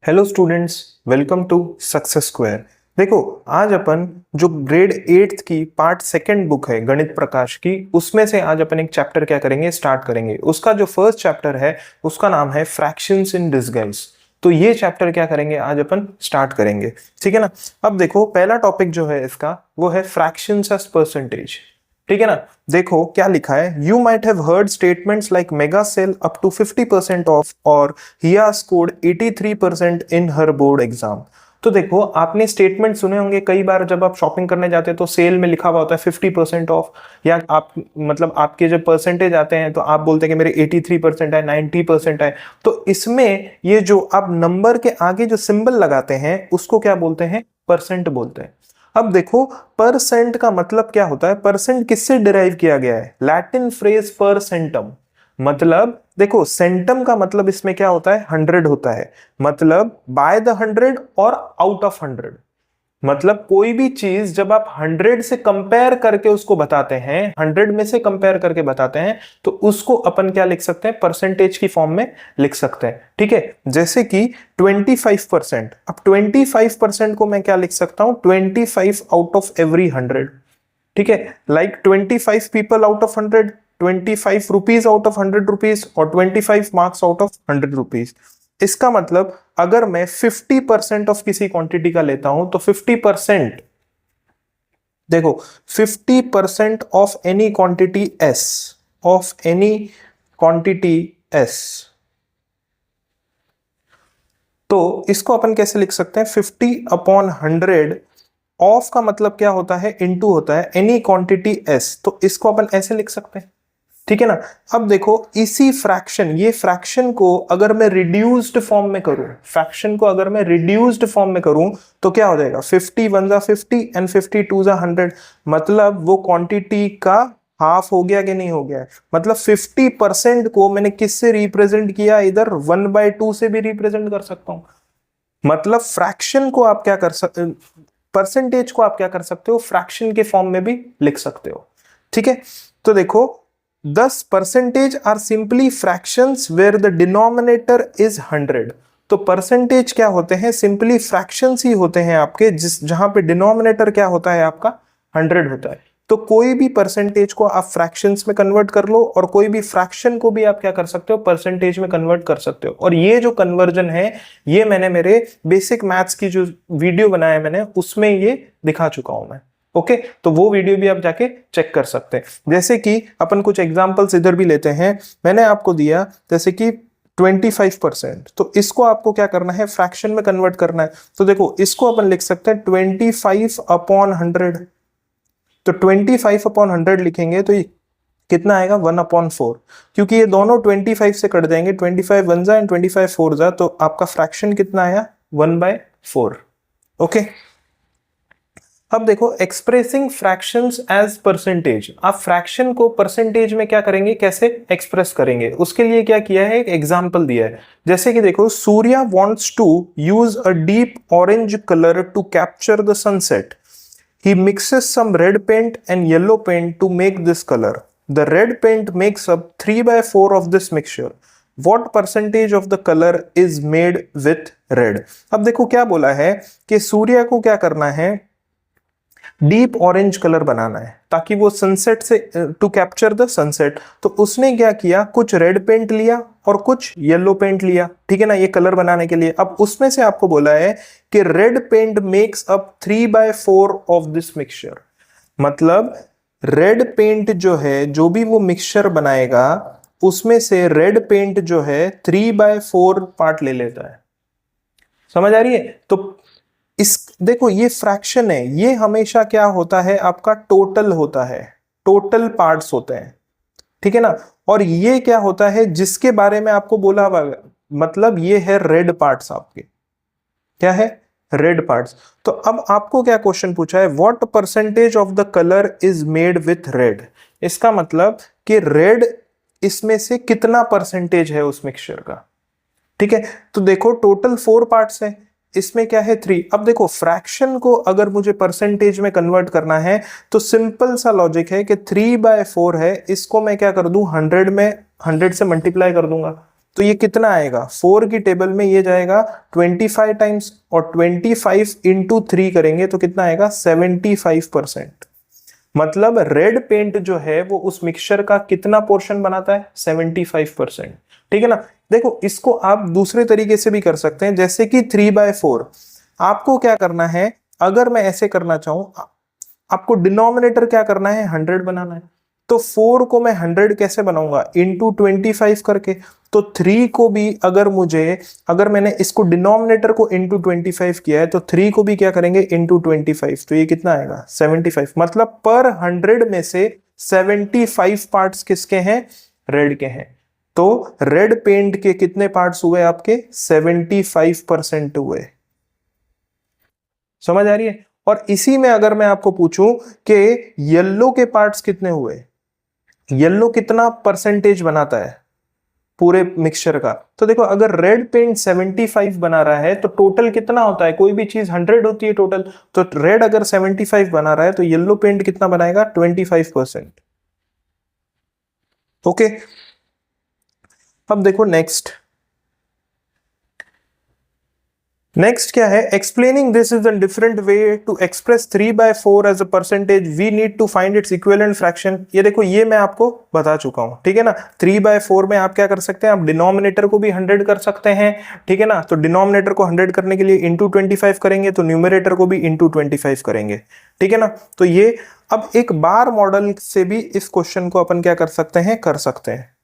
Hello students, welcome to success square. देखो, आज अपन जो ग्रेड 8th की पार्ट सेकंड बुक है गणित प्रकाश की, उसमें से आज अपन एक चैप्टर क्या करेंगे, स्टार्ट करेंगे। उसका जो फर्स्ट चैप्टर है उसका नाम है फ्रैक्शंस इन डिस्गाइज। तो ये चैप्टर क्या करेंगे, आज अपन स्टार्ट करेंगे, ठीक है ना। अब देखो, पहला टॉपिक जो है इसका वो है फ्रैक्शंस एज परसेंटेज, ठीक है ना। देखो क्या लिखा है, you might have heard statements like mega sale up to 50% off और he has scored 83% in her board exam. तो देखो, आपने स्टेटमेंट सुने होंगे कई बार, जब आप शॉपिंग करने जाते हैं तो सेल में लिखा हुआ होता है 50% ऑफ, या आप मतलब आपके जब परसेंटेज आते हैं तो आप बोलते हैं कि मेरे 83% है, 90% है। तो इसमें ये जो आप नंबर के आगे जो सिंबल लगाते हैं उसको क्या बोलते हैं, परसेंट बोलते हैं। अब देखो, परसेंट का मतलब क्या होता है, परसेंट किससे डिराइव किया गया है, लैटिन फ्रेज परसेंटम। मतलब देखो, सेंटम का मतलब इसमें क्या होता है, 100 होता है, मतलब बाय द 100 और आउट ऑफ 100। मतलब कोई भी चीज जब आप 100 से कंपेयर करके उसको बताते हैं, 100 में से कंपेयर करके बताते हैं, तो उसको अपन क्या लिख सकते हैं, परसेंटेज की फॉर्म में लिख सकते हैं, ठीक है। जैसे कि 25%, अब 25% को मैं क्या लिख सकता हूं, 25 आउट ऑफ एवरी 100, ठीक है। Like 25 people out of 100, 25 rupees out of 100 rupees, और 25 मार्क्स आउट ऑफ 100 रुपीज। इसका मतलब अगर मैं 50% ऑफ किसी क्वांटिटी का लेता हूं तो 50%, देखो 50% of any quantity S, of any quantity S, तो इसको अपन कैसे लिख सकते हैं, 50/100। ऑफ का मतलब क्या होता है, इनटू होता है एनी क्वांटिटी एस, तो इसको अपन ऐसे लिख सकते हैं, ठीक है ना। अब देखो, इसी फ्रैक्शन, ये फ्रैक्शन को अगर मैं रिड्यूस्ड फॉर्म में करूं, फ्रैक्शन को अगर मैं रिड्यूस्ड फॉर्म में करूं तो क्या हो जाएगा, 50 1 जा 50 एंड 50 2 जा 100। मतलब वो क्वांटिटी का हाफ हो गया कि नहीं हो गया है। मतलब 50% को मैंने किससे रिप्रेजेंट किया, इधर 1/2 से भी रिप्रेजेंट कर सकता हूं। मतलब फ्रैक्शन को आप क्या कर सकते, परसेंटेज को आप क्या कर सकते हो, फ्रैक्शन के फॉर्म में भी लिख सकते हो, ठीक है। तो देखो, 10% are simply fractions where the denominator is 100। तो परसेंटेज क्या होते हैं, सिंपली फ्रैक्शंस ही होते हैं आपके, जहां पे डिनोमिनेटर क्या होता है आपका, 100 होता है। तो कोई भी परसेंटेज को आप फ्रैक्शंस में कन्वर्ट कर लो, और कोई भी फ्रैक्शन को भी आप क्या कर सकते हो, परसेंटेज में कन्वर्ट कर सकते हो। और ये जो कन्वर्जन है, ये मैंने मेरे बेसिक मैथ्स की जो वीडियो बनाया है मैंने, उसमें ये दिखा चुका हूं मैं, ओके। तो वो वीडियो भी आप जाके चेक कर सकते हैं। जैसे कि अपन कुछ एग्जांपल्स इधर भी लेते हैं, मैंने आपको दिया जैसे कि 25%, तो इसको आपको क्या करना है, फ्रैक्शन में कन्वर्ट करना है। तो देखो, इसको अपन लिख सकते हैं 25/100। तो 25/100 लिखेंगे तो ये कितना आएगा, 1/4, क्योंकि ये दोनों 25 से कट जाएंगे, 25 1 जा एंड 25 4 जा, तो आपका फ्रैक्शन कितना आया, 1/4, ओके। अब देखो, एक्सप्रेसिंग फ्रैक्शंस एज परसेंटेज, आप फ्रैक्शन को परसेंटेज में क्या करेंगे, कैसे एक्सप्रेस करेंगे, उसके लिए क्या किया है, एक एग्जांपल दिया है। जैसे कि देखो, Surya wants to use a deep orange colour to capture the sunset. He mixes some red paint and yellow paint to make this color. The red paint makes up 3/4 of this mixture. What percentage of the color is made with red? अब देखो क्या बोला है कि सूर्य को क्या करना है, डीप ऑरेंज कलर बनाना है ताकि वो सनसेट से, टू कैप्चर द सनसेट। तो उसने क्या किया, कुछ रेड पेंट लिया और कुछ येलो पेंट लिया, ठीक है ना, ये कलर बनाने के लिए। अब उसमें से आपको बोला है कि red paint makes up 3/4 of this mixture. मतलब रेड पेंट जो है, जो भी वो मिक्सचर बनाएगा, उसमें से रेड पेंट जो है 3/4 पार्ट ले लेता है। समझ आ रही है। तो इस देखो, ये फ्रैक्शन है, ये हमेशा क्या होता है, आपका टोटल होता है, टोटल पार्ट्स होते हैं, ठीक है ना। और ये क्या होता है, जिसके बारे में आपको बोला हुआ, मतलब ये है रेड पार्ट्स आपके, क्या है, रेड पार्ट्स। तो अब आपको क्या क्वेश्चन पूछा है, what percentage of the colour is made with red. इसका मतलब कि रेड इसमें से कितना परसेंटेज है उस मिक्सचर का, ठीक है। तो देखो, टोटल 4 पार्ट्स है, इसमें क्या है 3। अब देखो, फ्रैक्शन को अगर मुझे परसेंटेज में कन्वर्ट करना है तो सिंपल सा लॉजिक है कि 3/4 है, इसको मैं क्या कर दूं, 100 में 100 से मल्टीप्लाई कर दूंगा, तो ये कितना आएगा, 4 की टेबल में ये जाएगा 25 टाइम्स, और 25 इंटू 3 करेंगे तो कितना आएगा 75%। मतलब रेड पेंट जो है वो उस मिक्सचर का कितना पोर्शन बनाता है, 75%। ठीक है ना। देखो इसको आप दूसरे तरीके से भी कर सकते हैं, जैसे कि 3/4। आपको क्या करना है, अगर मैं ऐसे करना चाहूं, आपको डिनोमिनेटर क्या करना है, 100 बनाना है। तो 4 को मैं 100 कैसे बनाऊंगा, इंटू 25 करके। तो 3 को भी अगर मैंने इसको डिनोमिनेटर को इंटू 25 किया है, तो 3 को भी क्या करेंगे, इंटू 25। तो ये कितना आएगा, 75। मतलब पर 100 में से 75 पार्ट्स किसके हैं, रेड के हैं। तो रेड पेंट के कितने पार्ट्स हुए आपके, 75% हुए। समझ आ रही है। और इसी में अगर मैं आपको पूछूं कि येलो के पार्ट्स कितने हुए, येलो कितना परसेंटेज बनाता है पूरे मिक्सचर का, तो देखो अगर रेड पेंट 75 बना रहा है तो टोटल कितना होता है, कोई भी चीज 100 होती है टोटल, तो रेड अगर 75 बना रहा है तो येलो पेंट कितना बनाएगा, 25%। ओके। अब देखो नेक्स्ट क्या है, explaining this is a different way to express 3/4 as a percentage, we need to find its equivalent fraction. ये देखो ये मैं आपको बता चुका हूं, ठीक है ना। 3/4 में आप क्या कर सकते हैं, आप डिनोमिनेटर को भी 100 कर सकते हैं, ठीक है ना। तो डिनोमिनेटर को 100 करने के लिए इंटू 25 करेंगे, तो न्यूमरेटर को भी इंटू 25 करेंगे, ठीक है ना। तो ये अब एक बार मॉडल से भी इस क्वेश्चन को अपन क्या कर सकते हैं, कर सकते हैं।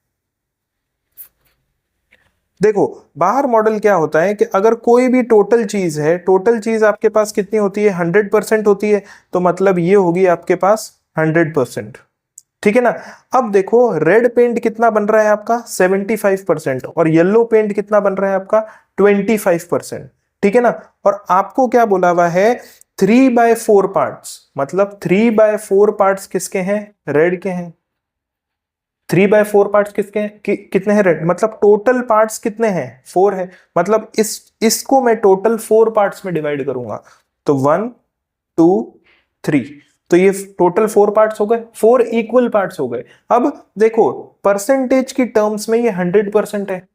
देखो बाहर मॉडल क्या होता है कि अगर कोई भी टोटल चीज है, टोटल चीज आपके पास कितनी होती है, 100% होती है, तो मतलब ये होगी आपके पास 100%। ठीक है ना। अब देखो रेड पेंट कितना बन रहा है आपका, 75%, और येलो पेंट कितना बन रहा है आपका, 25%। ठीक है ना। और आपको क्या बोला हुआ है, 3/4 पार्ट्स, मतलब 3/4 पार्ट्स किसके हैं, रेड के हैं। 3/4 पार्ट्स किसके हैं, कितने हैं, रेड। मतलब टोटल पार्ट्स कितने हैं, 4 है। मतलब इसको मैं टोटल 4 पार्ट्स में डिवाइड करूंगा, तो 1 2 3, तो ये टोटल 4 पार्ट्स हो गए, 4 इक्वल पार्ट्स हो गए। अब देखो परसेंटेज की टर्म्स में ये 100% है,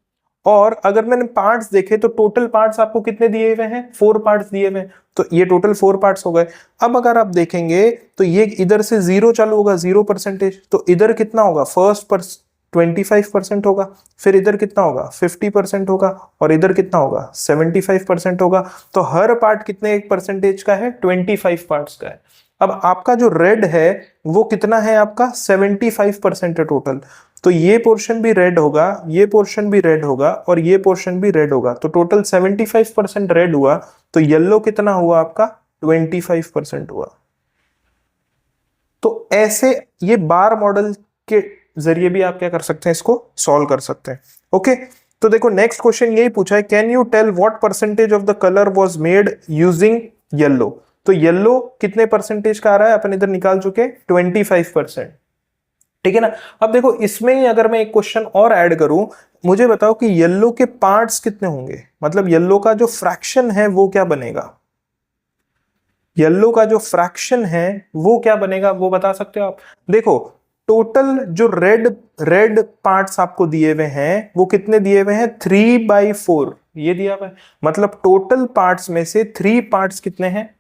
और अगर मैंने पार्ट्स देखे तो टोटल पार्ट्स आपको कितने दिए हुए हैं, 4 पार्ट्स दिए हुए हैं, तो ये टोटल 4 पार्ट्स हो गए। अब अगर आप देखेंगे तो ये इधर से 0 चालू होगा, 0%, तो इधर कितना होगा, फर्स्ट पर 25% होगा, फिर इधर कितना होगा, 50% होगा, और इधर कितना होगा, 75% होगा। तो हर पार्ट कितने एक परसेंटेज का है, 25 पार्ट्स का है। अब आपका जो रेड है वो कितना है आपका, 75% है टोटल। तो ये पोर्शन भी रेड होगा, ये पोर्शन भी रेड होगा, और ये पोर्शन भी रेड होगा, तो टोटल 75% रेड हुआ। तो येलो कितना हुआ आपका, 25% हुआ। तो ऐसे ये बार मॉडल के जरिए भी आप क्या कर सकते हैं, इसको सॉल्व कर सकते हैं। ओके। तो देखो नेक्स्ट क्वेश्चन यही पूछा है, can you tell what percentage of the colour was made using yellow. तो येलो कितने परसेंटेज का आ रहा है, अपन इधर निकाल चुके 25%। ठीक है ना। अब देखो इसमें ही अगर मैं एक क्वेश्चन और ऐड करूं, मुझे बताओ कि येलो के पार्ट्स कितने होंगे, मतलब येलो का जो फ्रैक्शन है वो क्या बनेगा, येलो का जो फ्रैक्शन है वो क्या बनेगा, वो बता सकते हो आप। देखो टोटल जो रेड पार्ट्स आपको दिए हुए हैं वो कितने दिए हुए हैं, 3/4 ये दिया हुआ है। मतलब टोटल पार्ट्स में से 3 पार्ट्स कितने हैं,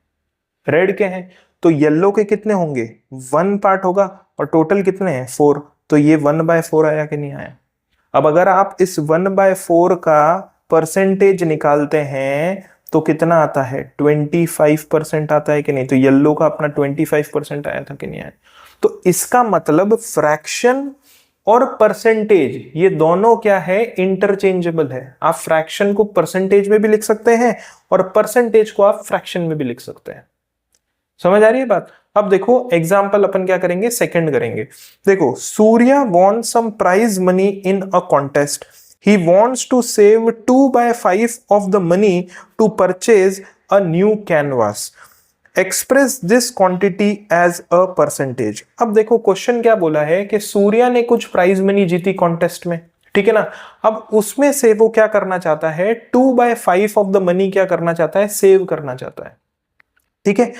रेड के हैं। तो येलो के कितने होंगे, 1 पार्ट होगा, और टोटल कितने हैं, 4। तो ये 1/4 आया कि नहीं आया। अब अगर आप इस 1/4 का परसेंटेज निकालते हैं तो कितना आता है, 25% आता है कि नहीं। तो येलो का अपना 25% आया था कि नहीं आया। तो इसका मतलब फ्रैक्शन और परसेंटेज ये दोनों क्या है, इंटरचेंजेबल है। आप फ्रैक्शन को परसेंटेज में भी लिख सकते हैं और परसेंटेज को आप फ्रैक्शन में भी लिख सकते हैं। समझ आ रही है बात। अब देखो एग्जाम्पल अपन क्या करेंगे, सेकंड करेंगे। देखो Surya want some prize money in a contest, he wants to save 2/5 of the money to purchase a new canvas, express this quantity as a percentage. अब देखो क्वेश्चन क्या बोला है कि सूर्या ने कुछ प्राइज मनी जीती कॉन्टेस्ट में, ठीक है ना। अब उसमें से वो क्या करना चाहता है, 2/5 ऑफ द मनी क्या करना चाहता है, सेव करना चाहता है, ठीक है।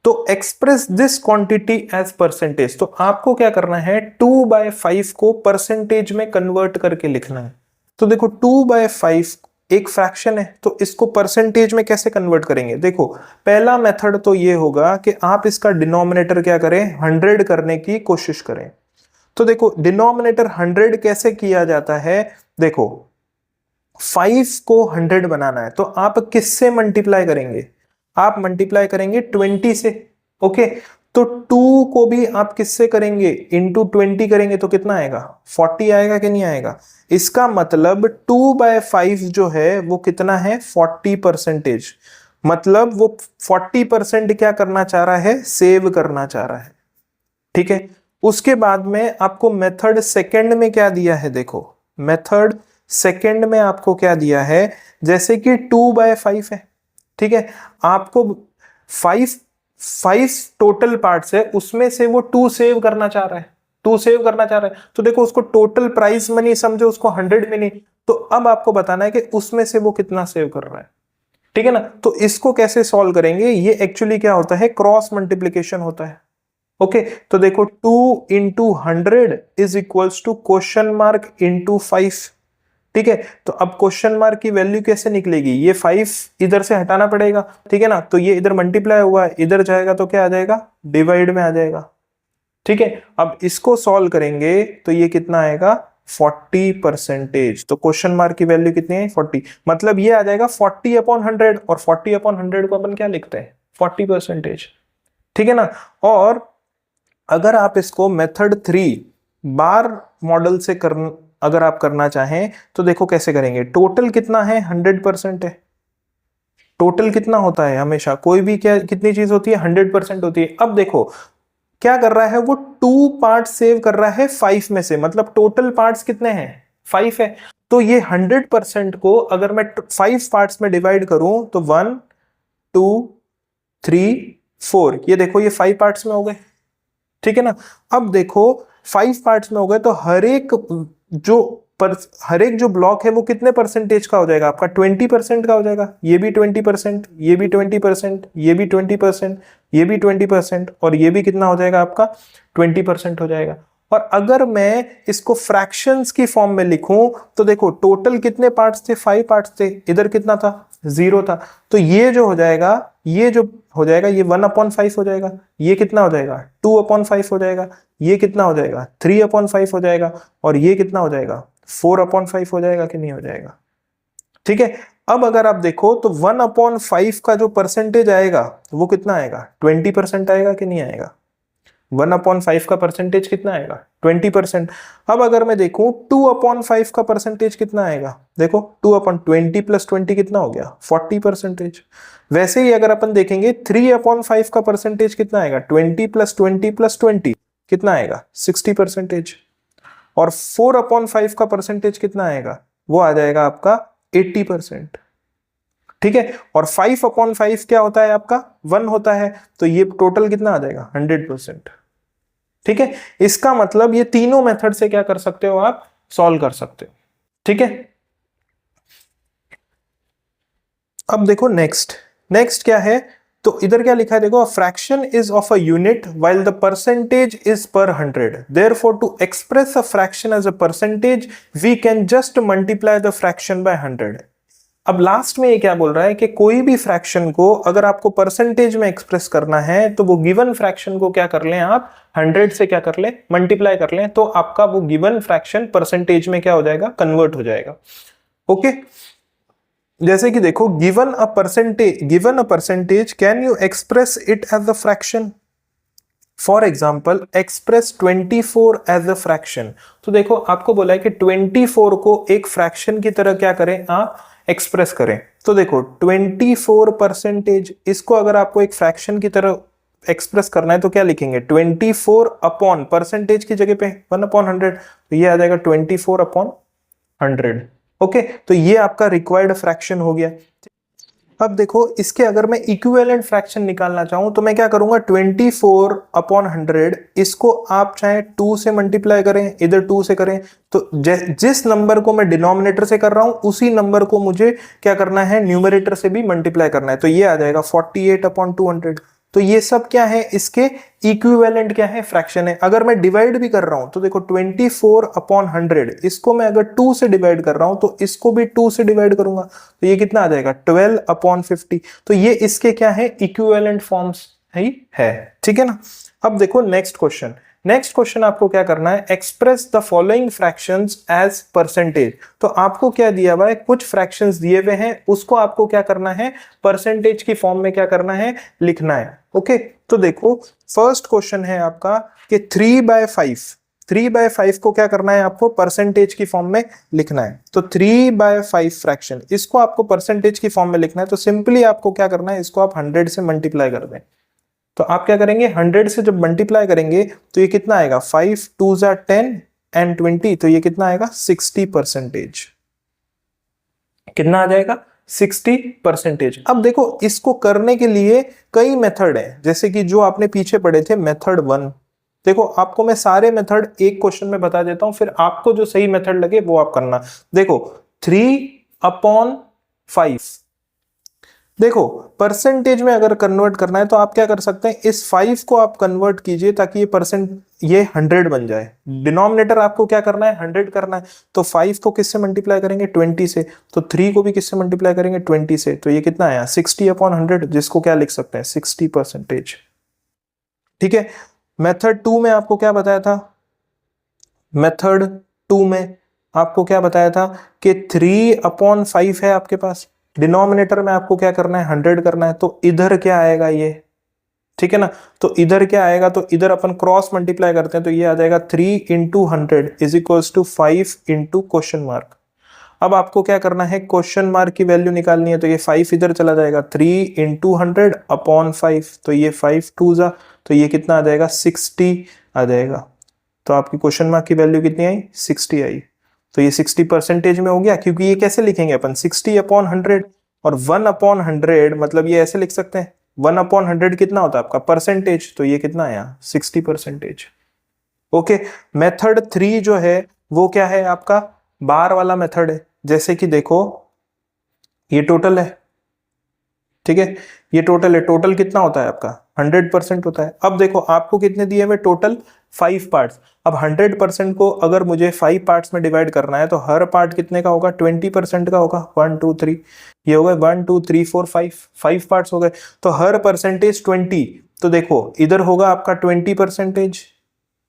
तो express this quantity as percentage, तो आपको क्या करना है, 2/5 को परसेंटेज में कन्वर्ट करके लिखना है। तो देखो 2/5 एक फ्रैक्शन है, तो इसको परसेंटेज में कैसे कन्वर्ट करेंगे? देखो पहला मेथड तो ये होगा कि आप इसका डिनोमिनेटर क्या करें, 100 करने की कोशिश करें। तो देखो डिनोमिनेटर 100 कैसे किया जाता है, देखो 5 को 100 बनाना है तो आप किससे मल्टीप्लाई करेंगे? आप मल्टीप्लाई करेंगे 20 से। ओके, तो 2 को भी आप किससे करेंगे, इंटू 20 करेंगे तो कितना आएगा, 40 आएगा कि नहीं आएगा? इसका मतलब 2/5 जो है वो कितना है, 40%। मतलब वो 40% क्या करना चाह रहा है, सेव करना चाह रहा है। ठीक है, उसके बाद में आपको मेथड सेकंड में क्या दिया है, देखो मेथड सेकंड में आपको क्या दिया है, जैसे कि 2/5 है। ठीक है, आपको 5 टोटल पार्ट्स है, उसमें से वो 2 सेव करना चाह रहा है, 2 सेव करना चाह रहा है। तो देखो उसको टोटल प्राइस मनी समझो, उसको 100 में नहीं। तो अब आपको बताना है कि उसमें से वो कितना सेव कर रहा है। ठीक है ना, तो इसको कैसे सॉल्व करेंगे, ये एक्चुअली क्या होता है, क्रॉस मल्टीप्लीकेशन होता है। ओके, तो देखो 2 into 100 is equals to question mark into 5। ठीक है, तो अब क्वेश्चन मार्क की वैल्यू कैसे निकलेगी, ये 5 इधर से हटाना पड़ेगा। ठीक है ना, तो ये इधर मल्टीप्लाई हुआ है, इधर जाएगा तो क्या आ जाएगा, डिवाइड में आ जाएगा। ठीक है, अब इसको सॉल्व करेंगे तो ये कितना आएगा, 40%। तो क्वेश्चन मार्क की वैल्यू कितनी है, 40। मतलब ये आ जाएगा 40/100, और 40/100 को अपन क्या लिखते हैं, 40%। ठीक है ना, और अगर आप इसको मेथड 3 बार मॉडल से अगर आप करना चाहें तो देखो कैसे करेंगे। टोटल कितना है, 100% है। टोटल कितना होता है, हमेशा कोई भी क्या कितनी चीज होती है, 100% होती है। अब देखो क्या कर रहा है, वो 2 पार्ट सेव कर रहा है 5 में से, मतलब टोटल पार्ट्स कितने हैं, 5 है। तो ये 100% को अगर मैं 5 पार्ट्स में डिवाइड करूं तो 1 2 3 4, ये देखो ये 5 पार्ट्स में हो गए। ठीक है ना, अब देखो 5 पार्ट्स में हो गए तो हर एक जो ब्लॉक है वो कितने परसेंटेज का हो जाएगा आपका, 20% का हो जाएगा। ये भी 20%, ये भी 20%, ये भी 20%, ये भी 20%, और ये भी कितना हो जाएगा आपका, 20% हो जाएगा। और अगर मैं इसको फ्रैक्शंस की फॉर्म में लिखूं तो देखो टोटल कितने पार्ट्स थे, 5 पार्ट्स थे, इधर कितना था, 0 था। तो ये जो हो जाएगा, ये जो हो जाएगा, ये 1/5 हो जाएगा। ये कितना हो जाएगा, 2/5 हो जाएगा। ये कितना हो जाएगा, 3/5 हो जाएगा। और ये कितना हो जाएगा, 4/5 हो जाएगा कि नहीं हो जाएगा। ठीक है, अब अगर आप देखो तो 1/5 का जो परसेंटेज आएगा वो कितना आएगा, 20% आएगा कि नहीं आएगा। 1/5 का परसेंटेज कितना आएगा, 20%। अब अगर मैं देखूं 2/5 का परसेंटेज कितना आएगा, देखो 2/20 प्लस 20 कितना हो गया, 40%। वैसे ही अगर अपन देखेंगे 3/5 का परसेंटेज कितना आएगा, 20 प्लस 20 प्लस 20 कितना आएगा, 60%। और 4/5 का परसेंटेज कितना आएगा, वो आ जाएगा आपका 80%। ठीक है, और 5/5 क्या होता है आपका, 1 होता है। तो ये टोटल कितना आ जाएगा, 100%। ठीक है, इसका मतलब ये तीनों मेथड से क्या कर सकते हो, आप सॉल्व कर सकते हो। ठीक है, अब देखो नेक्स्ट क्या है, तो इधर क्या लिखा है, देखो fraction is of a unit while the percentage is per 100, therefore to express a fraction as a percentage we can just multiply the fraction by 100। अब लास्ट में ये क्या बोल रहा है कि कोई भी फ्रैक्शन को अगर आपको परसेंटेज में एक्सप्रेस करना है तो वो गिवन फ्रैक्शन को क्या कर लें आप, 100 से क्या कर लें, मल्टीप्लाई कर लें, तो आपका वो गिवन फ्रैक्शन परसेंटेज में क्या हो जाएगा, कन्वर्ट हो जाएगा। ओके, जैसे कि देखो given a percentage can you express it as a fraction, for example express 24 as a fraction. तो देखो आपको बोला है कि 24 को एक फ्रैक्शन की तरह क्या करें, आप एक्सप्रेस करें। तो देखो 24%, इसको अगर आपको एक फ्रैक्शन की तरह एक्सप्रेस करना है तो क्या लिखेंगे, 24 अपॉन परसेंटेज की जगह पे 1/100, तो ये आ जाएगा 24/100। ओके, तो ये आपका रिक्वायर्ड फ्रैक्शन हो गया। अब देखो इसके अगर मैं इक्विवेलेंट फ्रैक्शन निकालना चाहूं तो मैं क्या करूंगा, 24/100, इसको आप चाहे 2 से मल्टीप्लाई करें, इधर 2 से करें, तो जिस नंबर को मैं डिनोमिनेटर से कर रहा हूं उसी नंबर को मुझे क्या करना है, न्यूमरेटर से भी मल्टीप्लाई करना है। तो ये आ जाएगा 48/200। तो ये सब क्या है, इसके इक्विवेलेंट क्या है, फ्रैक्शन है। अगर मैं डिवाइड भी कर रहा हूं तो देखो 24/100, इसको मैं अगर 2 से डिवाइड कर रहा हूं तो इसको भी 2 से डिवाइड करूंगा तो ये कितना आ जाएगा 12/50। तो ये इसके क्या है, इक्विवेलेंट फॉर्म्स ही है, ठीक है ना। अब देखो नेक्स्ट क्वेश्चन। नेक्स्ट क्वेश्चन आपको क्या करना है, express the following fractions as percentage. तो आपको क्या दिया हुआ है, कुछ फ्रैक्शंस दिए हुए हैं, उसको आपको क्या करना है, परसेंटेज की फॉर्म में क्या करना है, लिखना है। ओके, तो देखो फर्स्ट क्वेश्चन है आपका कि 3/5 को क्या करना है, आपको परसेंटेज की फॉर्म में लिखना है। तो 3/5 फ्रैक्शन, इसको आपको परसेंटेज की फॉर्म में लिखना है। तो सिंपली आपको क्या करना है, इसको आप 100 से मल्टीप्लाई कर दें। तो आप क्या करेंगे, 100 से जब मल्टीप्लाई करेंगे तो ये कितना आएगा, 5 2 जा 10 एंड 20, तो ये कितना आएगा 60%। कितना आ जाएगा 60%। अब देखो इसको करने के लिए कई मेथड है, जैसे कि जो आपने पीछे पढ़े थे मेथड 1। देखो आपको मैं सारे मेथड एक क्वेश्चन में बता देता हूं, फिर आपको जो सही मेथड लगे वो आप करना। देखो 3/5, देखो परसेंटेज में अगर कन्वर्ट करना है तो आप क्या कर सकते हैं, इस 5 को आप कन्वर्ट कीजिए ताकि ये 100 बन जाए। डिनोमिनेटर आपको क्या करना है, 100 करना है। तो 5 को किससे मल्टीप्लाई करेंगे, 20 से। तो 3 को भी किससे मल्टीप्लाई करेंगे, 20 से। तो ये कितना आया 60/100, जिसको क्या लिख सकते हैं 60%। ठीक है। मेथड 2 में आपको क्या बताया था, मेथड 2 में आपको क्या बताया था कि 3/5 है आपके पास, डिनोमिनेटर में आपको क्या करना है 100 करना है। तो इधर क्या आएगा ये, ठीक है ना। तो इधर क्या आएगा, तो इधर अपन क्रॉस मल्टीप्लाई करते हैं तो ये आ जाएगा 3 × 100 is equals to 5 × question mark. अब आपको क्या करना है, क्वेश्चन मार्क की वैल्यू निकालनी है। तो ये 5 इधर चला जाएगा, 3 × 100/5, तो ये 5 2 जा, तो ये कितना आ जाएगा 60 आ जाएगा। तो आपकी क्वेश्चन मार्क की वैल्यू कितनी आई, 60 आई। तो ये 60% में हो गया, क्योंकि ये कैसे लिखेंगे अपन 60/100 और 1/100, मतलब ये ऐसे लिख सकते हैं 1/100 कितना होता है आपका परसेंटेज, तो ये कितना आया 60%। ओके, मेथड 3 जो है वो क्या है आपका, बार वाला मेथड है। जैसे कि देखो ये टोटल है, ठीक है, ये टोटल है, टोटल कितना होता है आपका 100% होता है। अब देखो आपको कितने दिए हुए, टोटल 5 पार्ट्स। अब 100% को अगर मुझे 5 पार्ट्स में डिवाइड करना है तो हर पार्ट कितने का होगा, 20% का होगा। 1 2 3, ये हो गए 1 2 3 4 5 पार्ट्स हो गए। तो हर परसेंटेज 20, तो देखो इधर होगा आपका 20%,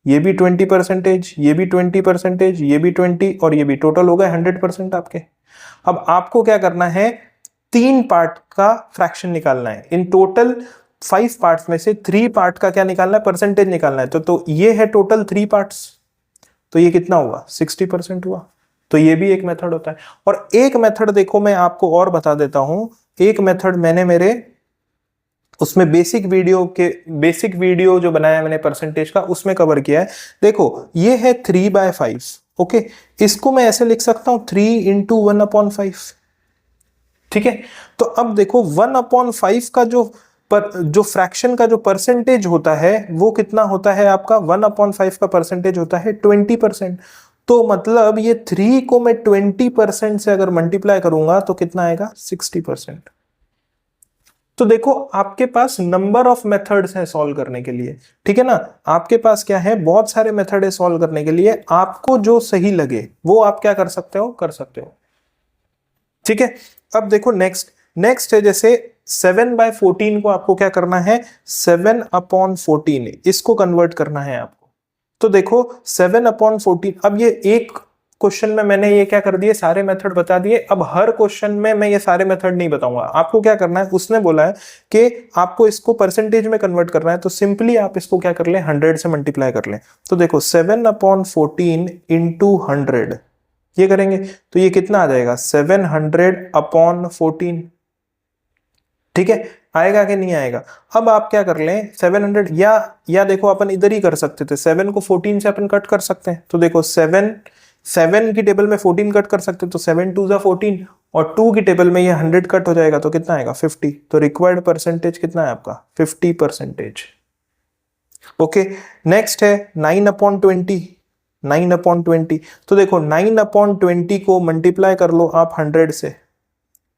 ये भी 20%, ये भी 20%, ये भी 20 और ये भी, टोटल हो गए 100% आपके। अब आपको क्या करना है, 3 पार्ट का फ्रैक्शन निकालना है। इन टोटल 5 पार्ट्स में से 3 पार्ट का क्या निकालना है, परसेंटेज निकालना है। तो ये है टोटल 3 पार्ट्स, तो ये कितना हुआ 60% हुआ। तो ये भी एक मेथड होता है। और एक मेथड देखो मैं आपको और बता देता हूं, एक मेथड मैंने मेरे उसमें बेसिक वीडियो जो बनाया मैंने परसेंटेज का, उसमें कवर किया है। देखो ये है 3/5। ओके, इसको मैं ऐसे लिख सकता हूं 3 × 1/5, ठीक है। तो अब देखो 1/5 का जो फ्रैक्शन का जो परसेंटेज होता है वो कितना होता है आपका, 1/5 का परसेंटेज होता है 20%। तो मतलब ये 3 को मैं 20% से अगर मल्टीप्लाई करूंगा तो कितना आएगा 60%। तो देखो आपके पास नंबर ऑफ मेथड्स हैं सॉल्व करने के लिए, ठीक है ना। आपके पास क्या है, बहुत सारे मेथड है सॉल्व करने के लिए। आपको जो सही लगे वो आप क्या कर सकते हो, ठीक है। अब देखो नेक्स्ट है, जैसे 7/14 को आपको क्या करना है, 7/14 इसको कन्वर्ट करना है आपको। तो देखो 7/14, अब ये एक क्वेश्चन में मैंने ये क्या कर दिए, सारे मेथड बता दिए। अब हर क्वेश्चन में मैं ये सारे मेथड नहीं बताऊंगा। आपको क्या करना है, उसने बोला है कि आपको इसको परसेंटेज में कन्वर्ट करना है। तो सिंपली आप इसको क्या कर लें, 100 से मल्टीप्लाई कर लें। तो देखो 7/14 × 100 ये करेंगे तो ये कितना आ जाएगा 700/14, ठीक है। आएगा कि नहीं आएगा। अब आप क्या कर लें 700, या देखो अपन इधर ही कर सकते थे, 7 को 14 से अपन कट कर सकते हैं। तो देखो 7 की टेबल में 14 कट कर सकते हैं, तो 7 2 जा 14 और 2 की टेबल में ये 100 कट हो जाएगा, तो कितना आएगा 50। तो रिक्वायर्ड परसेंटेज कितना है आपका 50%। ओके, नेक्स्ट है 9/20। 9/20, तो देखो 9/20 को मल्टीप्लाई कर लो आप 100 से,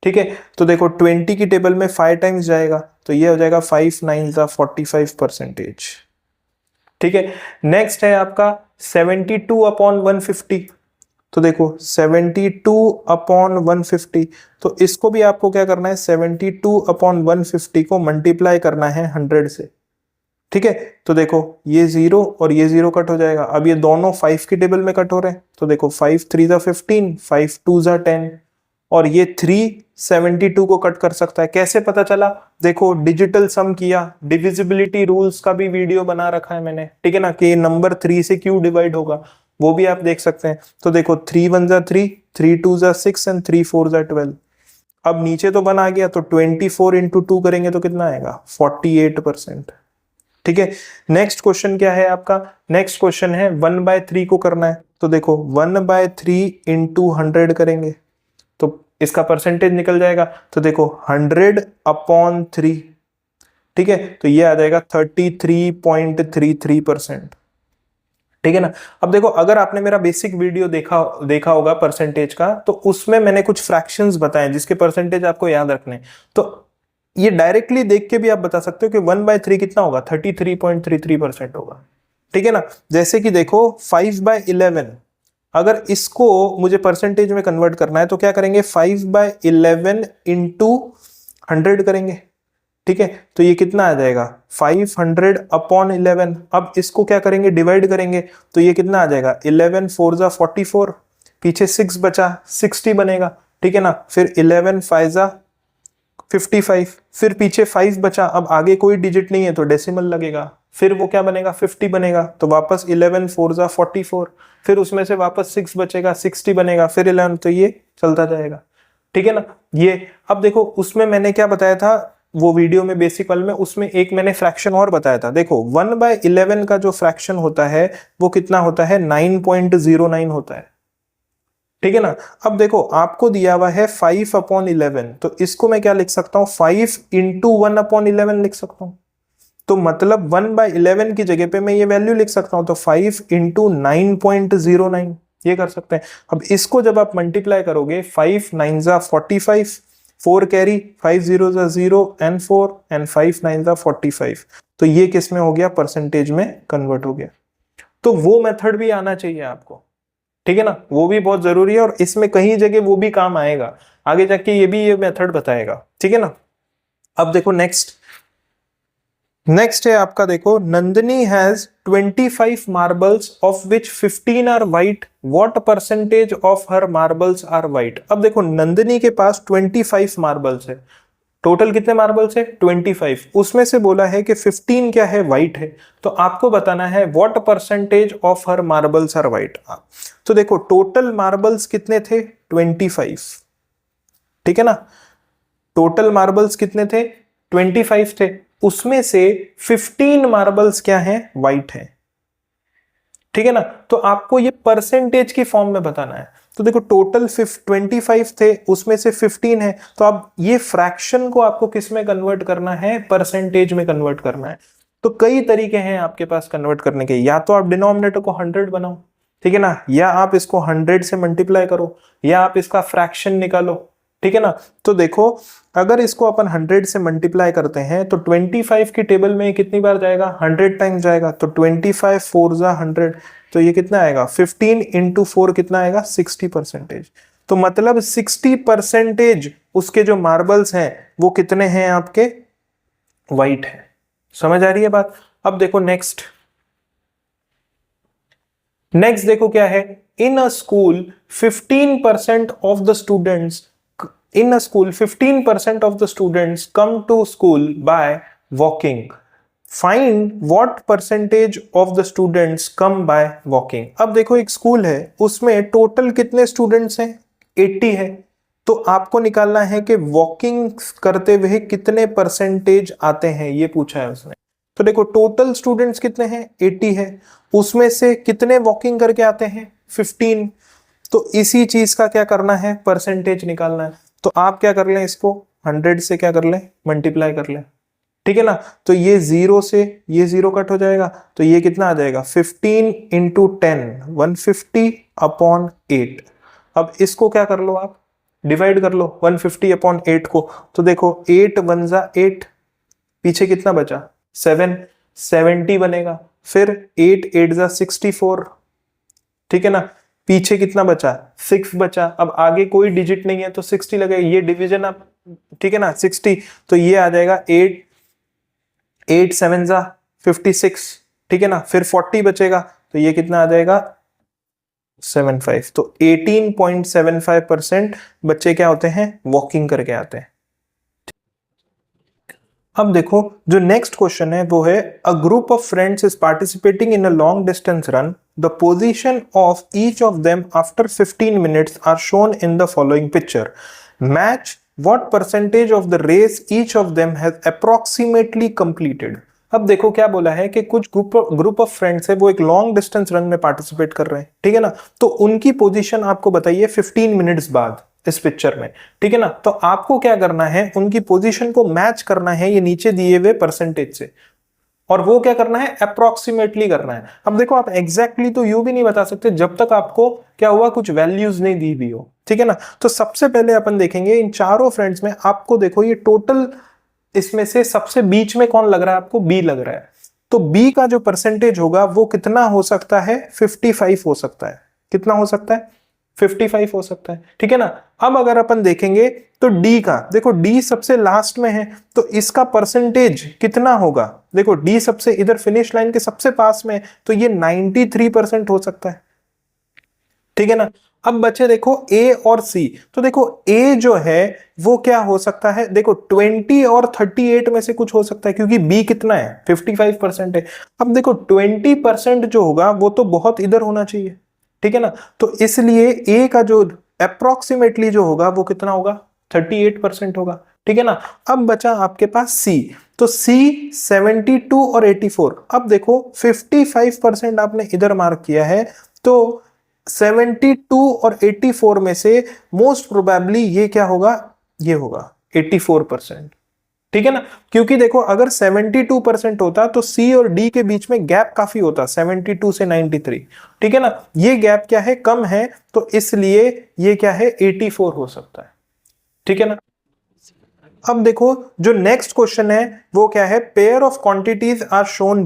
ठीक है, तो देखो 20 की टेबल में 5 टाइम्स जाएगा, तो ये हो जाएगा 5 9 45%। ठीक है, नेक्स्ट है आपका 72/150। तो देखो 72/150, तो इसको भी आपको क्या करना है, 72/150 को मल्टीप्लाई करना है 100 से। ठीक है, तो देखो ये 0 और ये 0 कट हो जाएगा। अब ये दोनों 5 की टेबल में कट हो रहे हैं, तो देखो 5 3 15, 5 2 10, और ये 3 72 को कट कर सकता है। कैसे पता चला, देखो डिजिटल सम किया, डिविजिबिलिटी रूल्स का भी वीडियो बना रखा है मैंने, ठीक है ना, कि नंबर 3 से क्यों डिवाइड होगा, वो भी आप देख सकते हैं। तो देखो 3 1 3, 3 2 6 एंड 3 4 12। अब नीचे तो 1 आ गया, तो 24 इंटू 2 करेंगे तो कितना आएगा, 48%। ठीक है, नेक्स्ट क्वेश्चन क्या है आपका, नेक्स्ट क्वेश्चन है 1/3 को करना है। तो देखो 1/3 इंटू 100 करेंगे तो इसका परसेंटेज निकल जाएगा। तो देखो 100/3, ठीक है, तो ये आ जाएगा 33.33%। ठीक है ना। अब देखो अगर आपने मेरा बेसिक वीडियो देखा होगा परसेंटेज का, तो उसमें मैंने कुछ फ्रैक्शंस बताए जिसके परसेंटेज आपको याद रखने। तो ये डायरेक्टली देख के भी आप बता सकते हो कि 1/3 कितना होगा, 33.33% होगा। ठीक है ना। जैसे कि देखो 5/11, अगर इसको मुझे परसेंटेज में कन्वर्ट करना है तो क्या करेंगे, 5/11 इंटू 100 करेंगे। ठीक है, तो ये कितना आ जाएगा, 500/11। अब इसको क्या करेंगे, डिवाइड करेंगे, तो ये कितना आ जाएगा, 11 4 44, पीछे 6 बचा, 60 बनेगा। ठीक है ना, फिर 11 5 55, फिर पीछे 5 बचा, अब आगे कोई डिजिट नहीं है तो डेसिमल लगेगा, फिर वो क्या बनेगा, 50 बनेगा, तो वापस 11 4 44, फिर उसमें से वापस 6 बचेगा, 60 बनेगा, फिर 11, तो ये चलता जाएगा। ठीक है ना। ये अब देखो उसमें मैंने क्या बताया था, वो वीडियो में बेसिक वाले में, उसमें एक मैंने फ्रैक्शन और बताया था। देखो 1/11 का जो फ्रैक्शन होता है वो कितना होता है, 9.09 होता है। ठीक है ना। अब देखो आपको दिया हुआ है 5/11, तो इसको मैं क्या लिख सकता हूं, 5 इंटू 1/11 लिख सकता हूं। तो मतलब 1/11 की जगह पे मैं ये वैल्यू लिख सकता हूं, तो 5 इंटू 9.09 ये कर सकते हैं। अब इसको जब आप मल्टीप्लाई करोगे, 5 9 45, 4 कैरी, 5 0 0 एंड 4 एंड 5 9 45, तो ये किस में हो गया, परसेंटेज में कन्वर्ट हो गया। तो वो मेथड भी आना चाहिए आपको। ठीक है ना, वो भी बहुत जरूरी है, और इसमें कहीं जगह वो भी काम आएगा आगे जाके, ये भी ये मेथड बताएगा। ठीक है ना। अब देखो नेक्स्ट है आपका, देखो Nandini has 25 marbles of which 15 are white, what percentage of her marbles are white. अब देखो नंदिनी के पास 25 मार्बल्स है, टोटल कितने मार्बल्स है, 25, उसमें से बोला है कि 15 क्या है, व्हाइट है। तो आपको बताना है what percentage of her marbles are white. तो देखो टोटल मार्बल्स कितने थे, 25। ठीक है ना, टोटल मार्बल्स कितने थे, 25 थे, उसमें से 15 मार्बल्स क्या हैं, व्हाइट है। ठीक है ना, तो आपको ये परसेंटेज की फॉर्म में बताना है। तो देखो टोटल 25 थे, उसमें से 15 है, तो अब ये फ्रैक्शन को आपको किस में कन्वर्ट करना है, परसेंटेज में कन्वर्ट करना है। तो कई तरीके हैं आपके पास कन्वर्ट करने के, या तो आप डिनोमिनेटर को 100 बनाओ, ठीक है ना, या आप इसको 100 से मल्टीप्लाई करो, या आप इसका फ्रैक्शन निकालो। ठीक है ना। तो देखो अगर इसको अपन 100 से मल्टीप्लाई करते हैं तो 25 की टेबल में कितनी बार जाएगा, 100 टाइम्स जाएगा, तो 25 4 100, तो ये कितना आएगा, 15 इंटू 4 कितना आएगा, 60%। तो मतलब 60% उसके जो मार्बल्स हैं वो कितने हैं, आपके व्हाइट है। समझ आ रही है बात। अब देखो नेक्स्ट देखो क्या है, in a school 15% of the students in a school 15% of the students come to school by walking, find what percentage of the students come by walking। अब देखो एक स्कूल है, उसमें टोटल कितने स्टूडेंट्स हैं, 80 है, तो आपको निकालना है कि वॉकिंग करते हुए कितने परसेंटेज आते हैं, ये पूछा है उसने। तो देखो टोटल स्टूडेंट्स कितने हैं, 80 है, उसमें से कितने वॉकिंग करके आते हैं, 15। तो इसी चीज का क्या करना है, परसेंटेज निकालना है। तो आप क्या कर लें, इसको 100 से क्या कर लें, मल्टीप्लाई कर लें। ठीक है ना, तो ये 0 से ये 0 कट हो जाएगा, तो ये कितना आ जाएगा, 15 इंटू 10, 150/8। अब इसको क्या कर लो आप, डिवाइड कर लो 150 अपॉन 8 को, तो देखो 8 1 जा 8, पीछे कितना बचा 7, 70 बनेगा। फिर 8 8 जा 64, ठीक है ना, पीछे कितना बचा 6 बचा। अब आगे कोई डिजिट नहीं है तो 60 लगेगा, ये डिवीजन आप, ठीक है ना 60, तो ये आ जाएगा 8 8 7 जा 56, ठीक है ना। फिर 40 बचेगा तो ये कितना आ जाएगा 75। तो 18.75% बच्चे क्या होते हैं, वॉकिंग करके आते हैं। अब देखो जो नेक्स्ट क्वेश्चन है वो है, a group of friends is participating in a long distance run, the position of each of them after 15 minutes are shown in the following picture, match what percentage of the race each of them has approximately completed. अब देखो क्या बोला है कि कुछ group of friends है, वो एक लॉन्ग डिस्टेंस रन में पार्टिसिपेट कर रहे हैं, ठीक है ना, तो उनकी पोजीशन आपको बताइए 15 मिनट्स बाद इस पिक्चर में, ठीक है ना। तो आपको क्या करना है, उनकी पोजीशन को मैच करना है ये नीचे दिए हुए परसेंटेज से, और वो क्या करना है, अप्रोक्सीमेटली करना है। अब देखो आप एग्जैक्टली तो यू भी नहीं बता सकते जब तक आपको क्या हुआ, कुछ वैल्यूज नहीं दी भी हो, ठीक है ना। तो सबसे पहले अपन देखेंगे इन चारों फ्रेंड्स में, आपको देखो ये टोटल, इसमें से सबसे बीच में कौन लग रहा है आपको, बी लग रहा है, तो बी का जो परसेंटेज होगा वो कितना हो सकता है, 55 हो सकता है। कितना हो सकता है, 55 हो सकता है, ठीक है ना। अब अगर अपन देखेंगे तो डी का, देखो डी सबसे लास्ट में है, तो इसका परसेंटेज कितना होगा, देखो डी सबसे इधर फिनिश लाइन के सबसे पास में है, तो ये 93% हो सकता है, ठीक है ना। अब बचे देखो ए और सी, तो देखो ए जो है वो क्या हो सकता है, देखो 20 और 38 में से कुछ हो सकता है, क्योंकि बी कितना है 55% है। अब देखो 20% जो होगा वो तो बहुत इधर होना चाहिए, ठीक है ना, तो इसलिए ए का जो अप्रोक्सीमेटली जो होगा वो कितना होगा, 38% होगा, ठीक है ना। अब बचा आपके पास सी, तो सी 72 और 84। अब देखो 55% आपने इधर मार्क किया है, तो 72 और 84 में से मोस्ट प्रोबेबली ये क्या होगा, ये होगा 84%, ठीक है ना। क्योंकि देखो अगर 72% होता तो सी और डी के बीच में गैप काफी होता, 72 से 93, ठीक है ना, ये गैप क्या है, कम है, तो इसलिए ये क्या है 84 हो सकता है, ठीक है ना। अब देखो जो नेक्स्ट क्वेश्चन है वो क्या है, pair of quantities are shown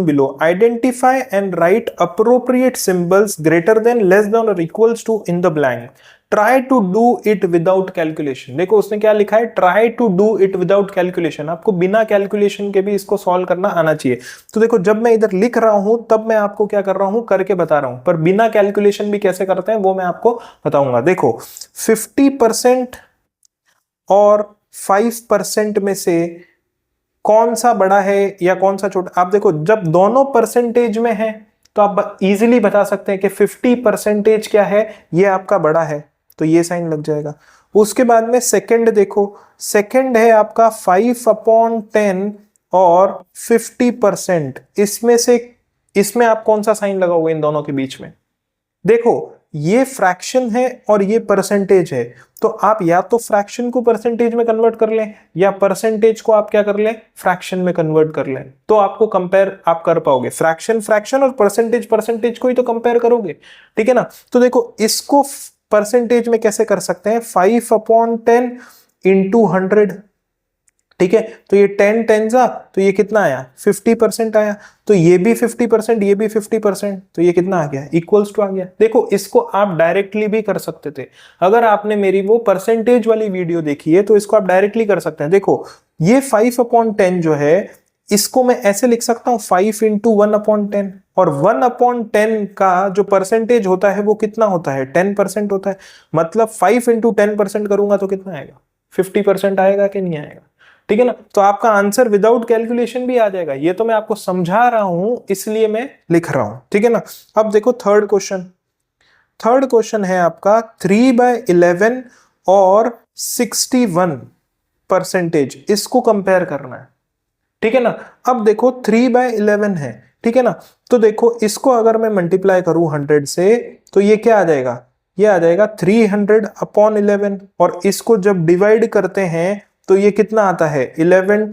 below, identify and write appropriate symbols greater than, less than और equals to in the blank, try to do it without calculation. देखो उसने क्या लिखा है, try to do it without calculation, आपको बिना calculation के भी इसको सॉल्व करना आना चाहिए। तो देखो जब मैं इधर लिख रहा हूं तब मैं आपको क्या कर रहा हूं, करके बता रहा हूं, पर बिना कैलकुलेशन भी कैसे करते हैं वो मैं आपको बताऊंगा। देखो 50% और 5% में से कौन सा बड़ा है या कौन सा छोटा, आप देखो जब दोनों परसेंटेज में है तो आप इजीली बता सकते हैं कि 50% क्या है, ये आपका बड़ा है, तो ये साइन लग जाएगा। उसके बाद में सेकंड देखो, सेकंड है आपका 5/10 और 50%, इसमें से, इसमें आप कौन सा साइन लगाओगे इन दोनों के बीच में, देखो ये फ्रैक्शन है और ये परसेंटेज है, तो आप या तो फ्रैक्शन को परसेंटेज में कन्वर्ट कर लें या परसेंटेज को आप क्या कर लें, फ्रैक्शन में कन्वर्ट कर लें, तो आपको कंपेयर आप कर पाओगे, फ्रैक्शन फ्रैक्शन और परसेंटेज परसेंटेज को ही तो कंपेयर करोगे, ठीक है ना। तो देखो इसको परसेंटेज में कैसे कर सकते हैं, 5/10 इंटू 100, ठीक है, तो ये 10 10 जा, तो ये कितना आया 50% आया, तो ये भी 50%, ये भी 50%, तो ये कितना आ गया, इक्वल्स टू आ गया। देखो इसको आप डायरेक्टली भी कर सकते थे, अगर आपने मेरी वो परसेंटेज वाली वीडियो देखी है तो इसको आप डायरेक्टली कर सकते हैं। देखो ये 5/10 जो है इसको मैं ऐसे लिख सकता हूं 5 इंटू 1/10, और 1/10 का जो परसेंटेज होता है वो कितना होता है, 10% होता है, मतलब 5 इंटू 10% करूंगा तो कितना आएगा, 50% आएगा कि नहीं आएगा, ठीक है ना। तो आपका आंसर विदाउट कैलकुलेशन भी आ जाएगा, ये तो मैं आपको समझा रहा हूं इसलिए मैं लिख रहा हूं, ठीक है ना। अब देखो थर्ड क्वेश्चन है आपका 3/11 और 61%, इसको कंपेयर करना है, ठीक है ना। अब देखो 3/11 है, ठीक है ना, तो देखो इसको अगर मैं मल्टीप्लाई करूं 100 से तो ये क्या आ जाएगा, ये आ जाएगा 300/11, और इसको जब डिवाइड करते हैं तो ये कितना आता है 11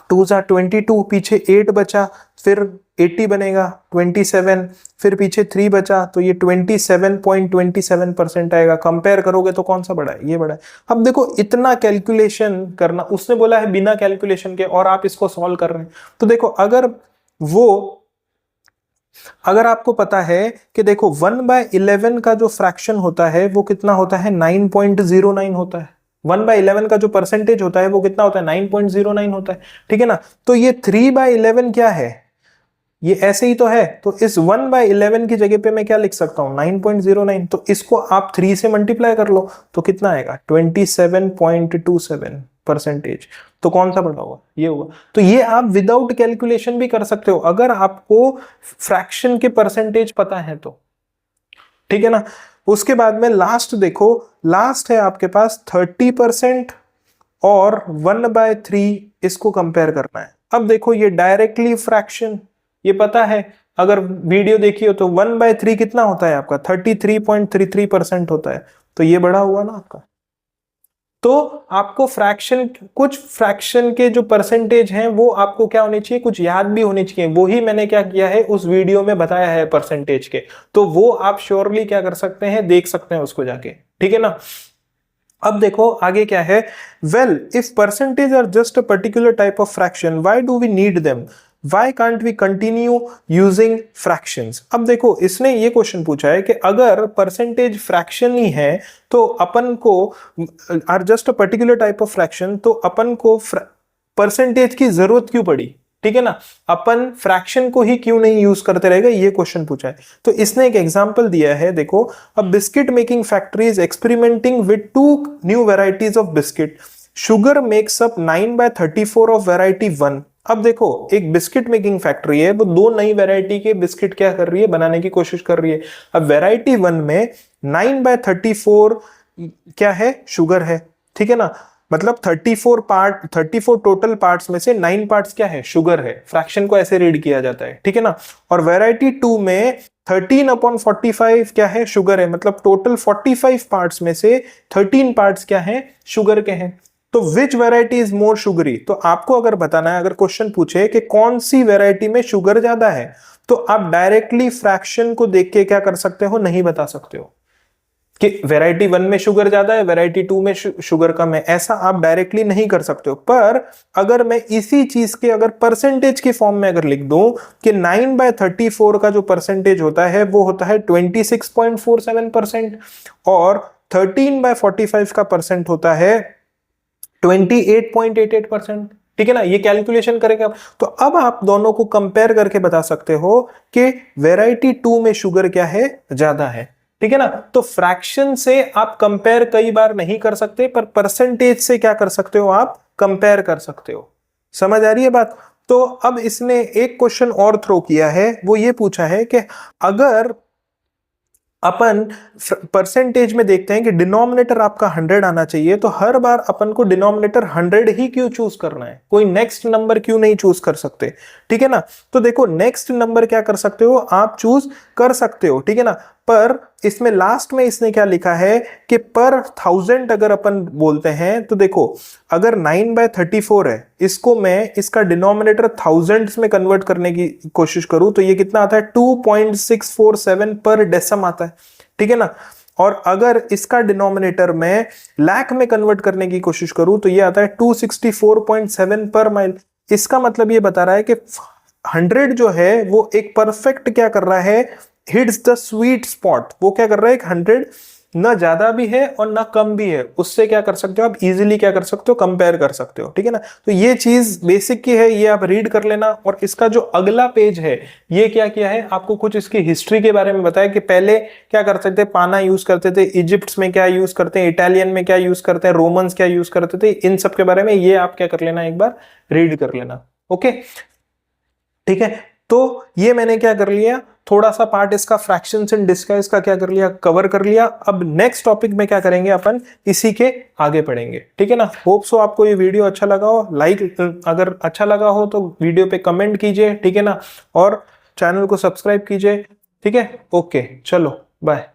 2 जा 22, पीछे 8 बचा, फिर 80 बनेगा 27, फिर पीछे 3 बचा, तो ये 27.27% आएगा। कंपेयर करोगे तो कौन सा बड़ा है? ये बड़ा है। अब देखो इतना कैलकुलेशन करना, उसने बोला है बिना कैलकुलेशन के, और आप इसको सॉल्व कर रहे हैं। तो देखो अगर आपको पता है कि देखो 1/11 का जो फ्रैक्शन होता है वो कितना होता है? 9.09 होता है। 1/11 का जो परसेंटेज होता है वो कितना होता है? 9.09 होता है, ठीक है ना। तो ये 3/11 क्या है? ये ऐसे ही तो है। तो इस 1/11 की जगह पे मैं क्या लिख सकता हूं? 9.09। तो इसको आप 3 से मल्टीप्लाई कर लो तो कितना आएगा? 27.27%। तो कौन सा बड़ा होगा? ये होगा। तो ये आप विदाउट कैलकुलेशन भी कर सकते हो अगर आपको फ्रैक्शन के परसेंटेज पता है तो, ठीक है ना। उसके बाद में लास्ट देखो, लास्ट है आपके पास 30% और 1/3, इसको कंपेयर करना है। अब देखो ये डायरेक्टली फ्रैक्शन, ये पता है, अगर वीडियो देखी हो तो 1/3 कितना होता है आपका? 33.33% होता है। तो ये बड़ा हुआ ना आपका। तो आपको फ्रैक्शन, कुछ फ्रैक्शन के जो परसेंटेज हैं वो आपको क्या होने चाहिए? कुछ याद भी होने चाहिए। वो ही मैंने क्या किया है, उस वीडियो में बताया है परसेंटेज के। तो वो आप श्योरली क्या कर सकते हैं? देख सकते हैं उसको जाके, ठीक है ना। अब देखो आगे क्या है। Well if percentage are just a particular type of fraction, why do we need them? Why can't we continue using fractions? अब देखो इसने ये क्वेश्चन पूछा है कि अगर परसेंटेज फ्रैक्शन ही है तो अपन को, are just a particular type of fraction, तो अपन को परसेंटेज की जरूरत क्यों पड़ी? ठीक है ना, अपन फ्रैक्शन को ही क्यों नहीं यूज करते रहेगा, ये क्वेश्चन पूछा है। तो इसने एक एग्जांपल दिया है, देखो, अ biscuit making factory is experimenting with 2 new varieties of biscuit. Sugar makes up 9/34 of variety 1। अब देखो एक बिस्किट मेकिंग फैक्ट्री है, वो 2 नई वेराइटी के बिस्किट क्या कर रही है? बनाने की कोशिश कर रही है। अब वेराइटी 1 में 9/34 क्या है? शुगर है, ठीक है ना। मतलब 34 टोटल पार्ट्स में से 9 पार्ट्स क्या है? शुगर है। फ्रैक्शन को ऐसे रीड किया जाता है, ठीक है ना। और वेराइटी 2 में 13/45 क्या है? शुगर है। मतलब टोटल 45 पार्ट्स में से 13 पार्ट्स क्या है? शुगर के हैं। तो which variety is more sugary? तो आपको अगर बताना है, अगर क्वेश्चन पूछे कि कौन सी वेराइटी में शुगर ज्यादा है, तो आप डायरेक्टली फ्रैक्शन को देख के क्या कर सकते हो? नहीं बता सकते हो कि वेराइटी 1 में शुगर ज्यादा है, वेराइटी 2 में शुगर कम है। ऐसा आप डायरेक्टली नहीं कर सकते हो। पर अगर मैं इसी चीज के अगर परसेंटेज के फॉर्म में अगर लिख दूं कि 9/34 का जो परसेंटेज होता है वो होता है 26.47% और 13/45 का परसेंट होता है 28.88%, ठीक है ना। ये कैलकुलेशन करेगा। तो अब आप दोनों को कंपेयर करके बता सकते हो कि वेराइटी 2 में शुगर क्या है? ज्यादा है, ठीक है ना। तो फ्रैक्शन से आप कंपेयर कई बार नहीं कर सकते, पर परसेंटेज से क्या कर सकते हो? आप कंपेयर कर सकते हो। समझ आ रही है बात? तो अब इसने एक क्वेश्चन और थ्रो किया है, वो ये पूछा है कि अगर अपन परसेंटेज में देखते हैं कि डिनोमिनेटर आपका 100 आना चाहिए, तो हर बार अपन को डिनोमिनेटर 100 ही क्यों चूज करना है? कोई नेक्स्ट नंबर क्यों नहीं चूज कर सकते? ठीक है ना। तो देखो नेक्स्ट नंबर क्या कर सकते हो? आप चूज कर सकते हो, ठीक है ना। पर इसमें लास्ट में इसने क्या लिखा है कि पर 1000 अगर अपन बोलते हैं, तो देखो अगर 9/34 है, इसको मैं इसका डिनोमिनेटर थाउजेंड्स में कन्वर्ट करने की कोशिश करूं तो ये कितना आता है? 2.647 पर डेसिम आता है, ठीक है ना। और अगर इसका डिनोमिनेटर में लाख में कन्वर्ट करने की कोशिश करूं तो ये आता है 264.7 पर माइल। इसका मतलब ये बता रहा है कि 100 जो है वो एक परफेक्ट क्या कर रहा है? Hits the sweet spot. वो क्या कर रहा है? 100 ना ज्यादा भी है और ना कम भी है, उससे क्या कर सकते हो आप? इजीली क्या कर सकते हो? कंपेयर कर सकते हो, ठीक है ना। तो ये चीज बेसिक की है, ये आप रीड कर लेना। और इसका जो अगला पेज है, ये क्या किया है? आपको कुछ इसकी हिस्ट्री के बारे में बताया कि पहले क्या करते थे? पाना यूज करते थे, इजिप्ट में क्या यूज करते हैं, इटालियन में क्या यूज करते हैं, रोमन्स क्या यूज करते थे, इन सब के बारे में ये आप क्या कर लेना, एक बार रीड कर लेना। ओके, ठीक है। तो ये मैंने क्या कर लिया, थोड़ा सा पार्ट इसका फ्रैक्शंस इन डिस्गाइज का क्या कर लिया? कवर कर लिया। अब नेक्स्ट टॉपिक में क्या करेंगे अपन? इसी के आगे पढ़ेंगे, ठीक है ना। होप सो आपको ये वीडियो अच्छा लगा हो। लाइक अगर अच्छा लगा हो तो वीडियो पे कमेंट कीजिए, ठीक है ना। और चैनल को सब्सक्राइब कीजिए, ठीक है। ओके, चलो बाय।